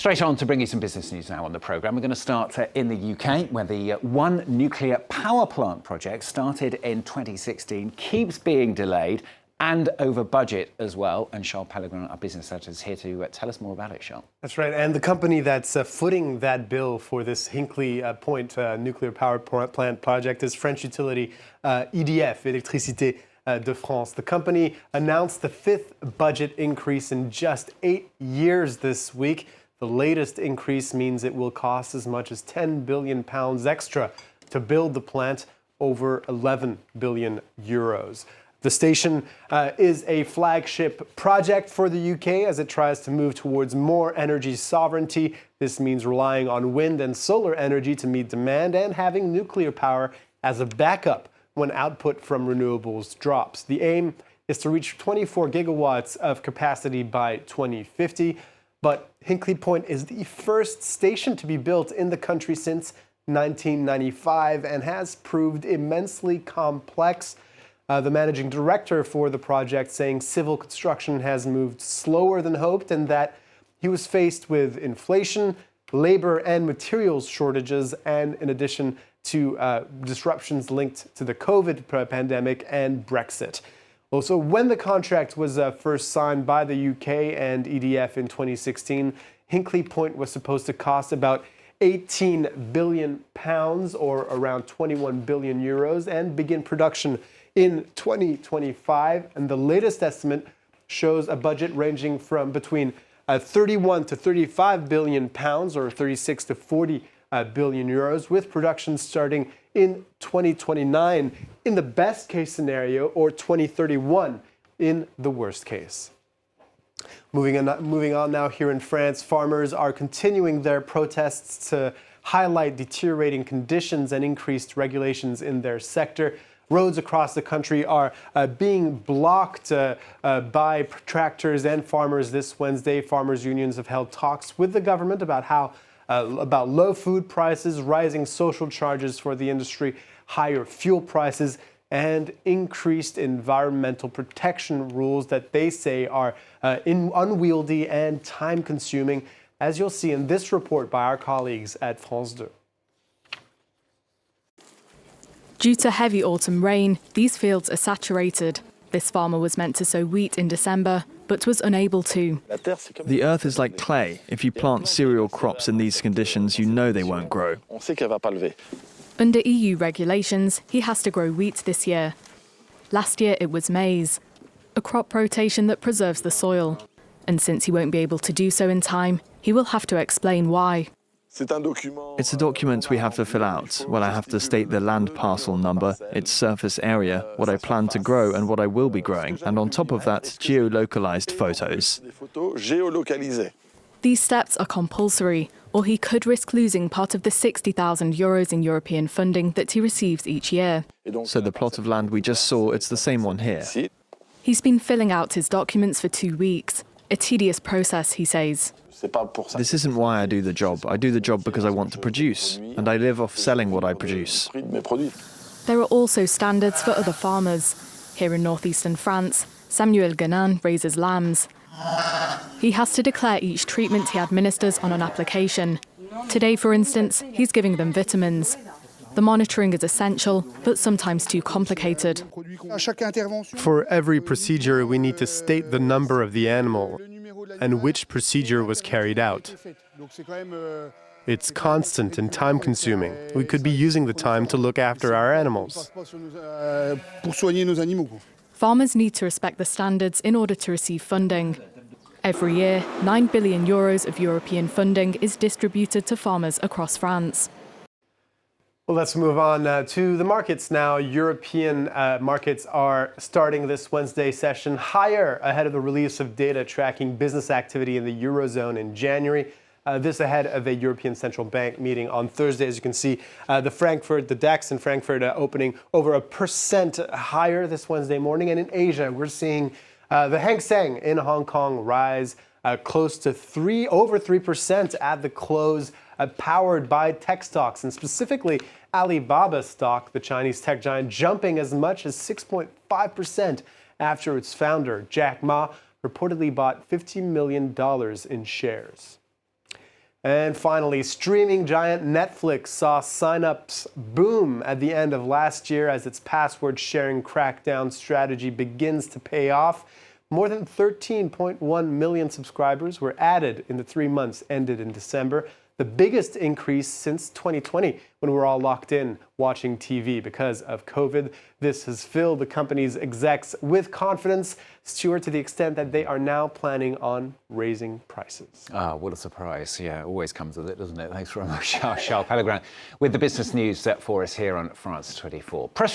Straight on to bring you some business news now on the programme. We're going to start in the UK, where the one nuclear power plant project started in 2016 keeps being delayed and over budget as well. And Charles Pellegrin, our business editor, is here to tell us more about it, Charles. That's right. And the company that's footing that bill for this Hinkley Point nuclear power plant project is French utility EDF, Électricité de France. The company announced the fifth budget increase in just 8 years this week. The latest increase means it will cost as much as £10 billion extra to build the plant, over 11 billion euros. The station is a flagship project for the UK as it tries to move towards more energy sovereignty. This means relying on wind and solar energy to meet demand and having nuclear power as a backup when output from renewables drops. The aim is to reach 24 gigawatts of capacity by 2050. But Hinkley Point is the first station to be built in the country since 1995 and has proved immensely complex. The managing director for the project saying civil construction has moved slower than hoped and that he was faced with inflation, labor and materials shortages, and in addition to disruptions linked to the COVID pandemic and Brexit. Also, when the contract was first signed by the UK and EDF in 2016, Hinkley Point was supposed to cost about £18 billion or around 21 billion euros and begin production in 2025. And the latest estimate shows a budget ranging from between 31 to 35 billion pounds or 36 to 40 billion euros, with production starting in 2029 in the best case scenario or 2031 in the worst case. Moving on now here in France, farmers are continuing their protests to highlight deteriorating conditions and increased regulations in their sector. Roads across the country are being blocked by tractors and farmers this Wednesday. Farmers' unions have held talks with the government about low food prices, rising social charges for the industry, higher fuel prices, and increased environmental protection rules that they say are unwieldy and time-consuming, as you'll see in this report by our colleagues at France 2. Due to heavy autumn rain, these fields are saturated. This farmer was meant to sow wheat in December, but was unable to. The earth is like clay. If you plant cereal crops in these conditions, you know they won't grow. Under EU regulations, he has to grow wheat this year. Last year it was maize, a crop rotation that preserves the soil. And since he won't be able to do so in time, he will have to explain why. It's a document we have to fill out. Well, I have to state the land parcel number, its surface area, what I plan to grow and what I will be growing, and on top of that, geolocalized photos. These steps are compulsory, or he could risk losing part of the €60,000 in European funding that he receives each year. So the plot of land we just saw, it's the same one here. He's been filling out his documents for 2 weeks. A tedious process, he says. This isn't why I do the job. I do the job because I want to produce, and I live off selling what I produce. There are also standards for other farmers. Here in northeastern France, Samuel Guenin raises lambs. He has to declare each treatment he administers on an application. Today, for instance, he's giving them vitamins. The monitoring is essential, but sometimes too complicated. For every procedure, we need to state the number of the animal and which procedure was carried out. It's constant and time-consuming. We could be using the time to look after our animals. Farmers need to respect the standards in order to receive funding. Every year, €9 billion of European funding is distributed to farmers across France. Well, let's move on to the markets now. European markets are starting this Wednesday session higher ahead of the release of data tracking business activity in the Eurozone in January. This ahead of a European Central Bank meeting on Thursday. As you can see, the DAX in Frankfurt opening over 1% higher this Wednesday morning. And in Asia, we're seeing the Hang Seng in Hong Kong rise close to over 3% at the close, powered by tech stocks, and specifically Alibaba stock, the Chinese tech giant, jumping as much as 6.5% after its founder, Jack Ma, reportedly bought $50 million in shares. And finally, streaming giant Netflix saw sign-ups boom at the end of last year as its password sharing crackdown strategy begins to pay off. More than 13.1 million subscribers were added in the 3 months ended in December, the biggest increase since 2020 when we were all locked in watching TV because of COVID. This has filled the company's execs with confidence, Stuart, to the extent that they are now planning on raising prices. Ah, what a surprise. Yeah, always comes with it, doesn't it? Thanks very much, Charles Pellegrin, with the business news for us here on France 24. Press